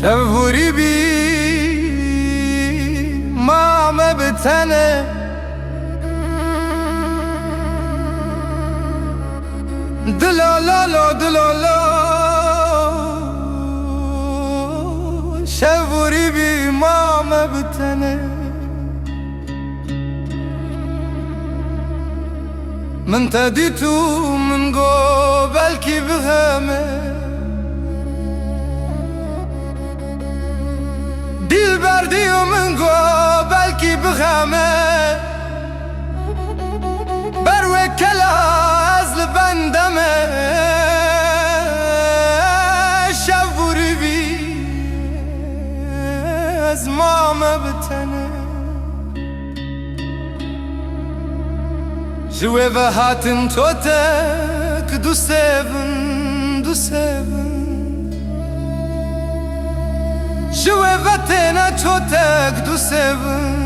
شفوری بی مامه بتنه دلالا دلالا شفوری بی مامه بتنه من تديتو من قبلكي بغامه دل بردی و من قبلكي بغامه بروكلا از لبندمه شفوری بی از مامه بتنه جوه و هاتن توتك دو سيفن جوه و تينا توتك دو سيفن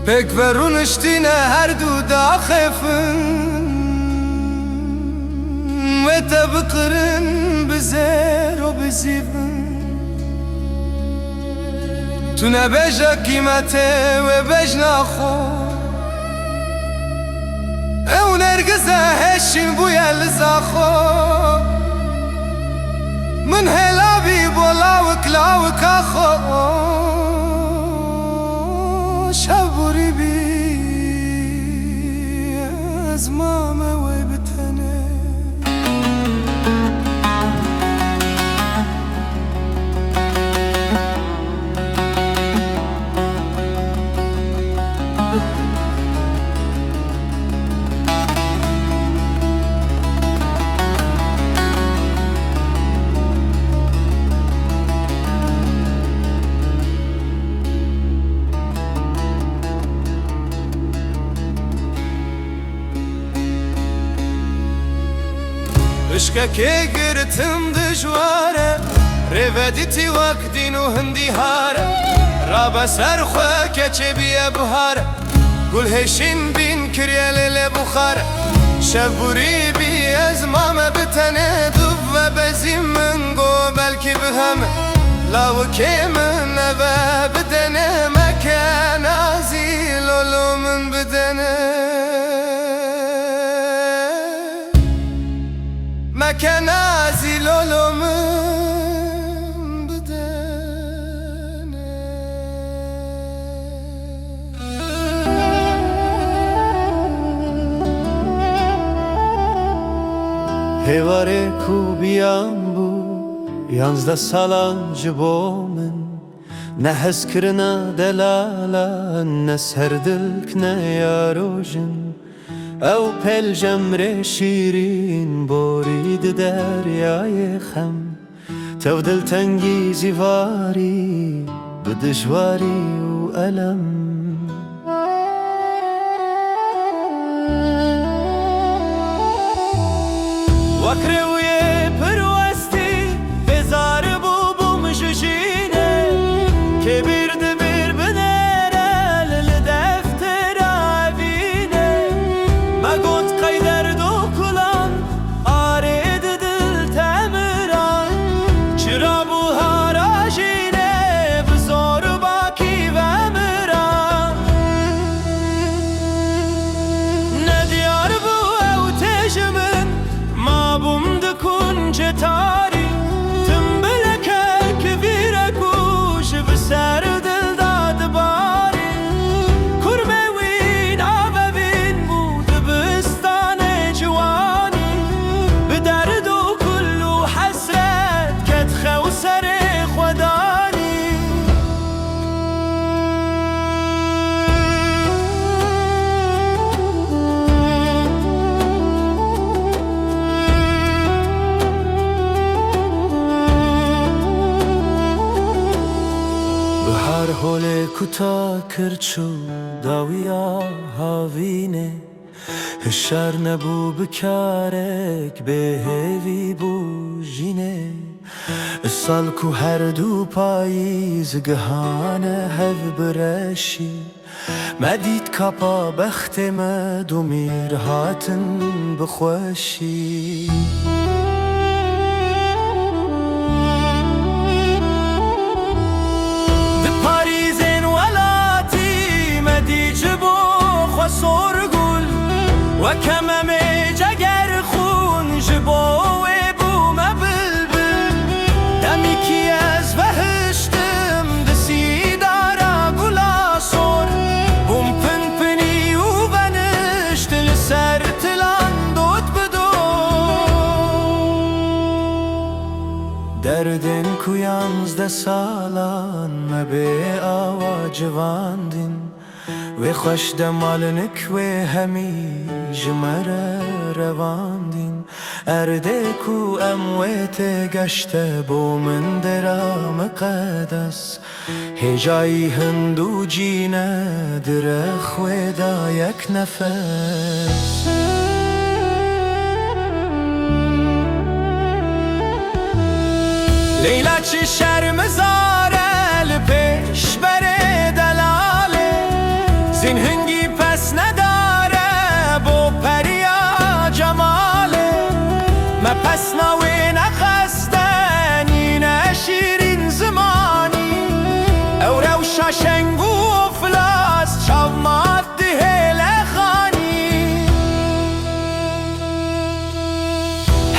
پک ورونشتينه هر دو داخفن و تبقرن بزير و بزيفن تو نبجا قيمته و بجنا خو او نرقزه هشين بويا لزاخو من هلابي بولاوك لاوك اخو شفوری بی از مامه و بتنه عشقك قرتم دجواره رفدتي وقدين وهندي هاره رابا سرخوك چبي بهاره قول هشين بين كريال لبخاره شفوری بي از ماما بتنه دوب و بزيم من قبلكي بهمه لاوكي من نبا بدنه مكان عزيل ولو من بدنه مكان عزيل ولو من بدنه هواره کو بیام بو یانزده سالان جبو من نه حس کرنا دلالا نه سردلک نه یاروجن او پل جمر شیرین بورید دریای خم تو دل تنگی زیواری بدجواری و علم وکروی پروستی بزار بو بوم جوجینه که برد بر بنره لدفتر عبینه ما گوت قیدر دو کلان آرید دل تمران چرا بو هاراجینه بزار باکی و مران ندیار بو او تجمن ما بومد کنج تاری تنبلکه که ویرکوش بسر دل داد باری کرمه وین آوه وین بود بستان جوانی به درد و کل و حسرت کتخه و سر خودانی هر حال کوتا کرچو داویا هاوینه هشار نبو بکارک به هیوی بو جینه سال کو هر دو پاییز گهانه هف برشی مدید کپا بختم دو میر هاتن بخوشی خو سرگل و کمم جگر خون جبوه بوم بلبل دمی کی از وحشتم دسی دارا گلا سر بوم پن پنی و بنشت لسر تلان دوت بدو دردن کو 11 سالان مبه آوا جواندین و خوش دمالنک و همیج مره رواندین ارده کو امویت گشته بو من درا مقدس هجای هندو جینه در خویدا یک نفس لیلا چی شرم زاره لپش بره دلاله زین هنگی پس نداره بو پریا جماله ما پس نوی نخستنی نشیرین زمانی او روشا شنگو افلاس چاو مادی هیله خانی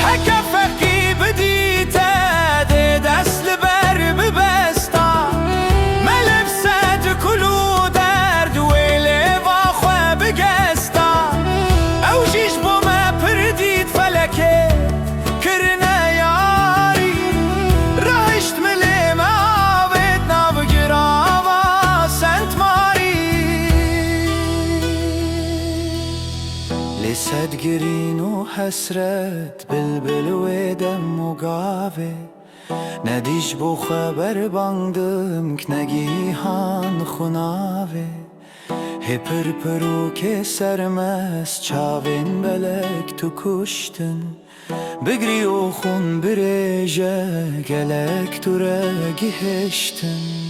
حکا فقی بدیته ده دست لبر ببستا ملف سد کلو درد ویله واخوه بگستا او جیش بو ما پردید فلکه کرنه یاری راشت ملی ما آوید ناو گراوا سنت ماری لسد گرین و حسرت بلبل و دم و گاوه ندیش بو خبر باندم کنگیهان خوناوه هپر پرو که سرمست چاوین بلک تو کشتن بگری و خون بریجه گلک تو رگی هشتن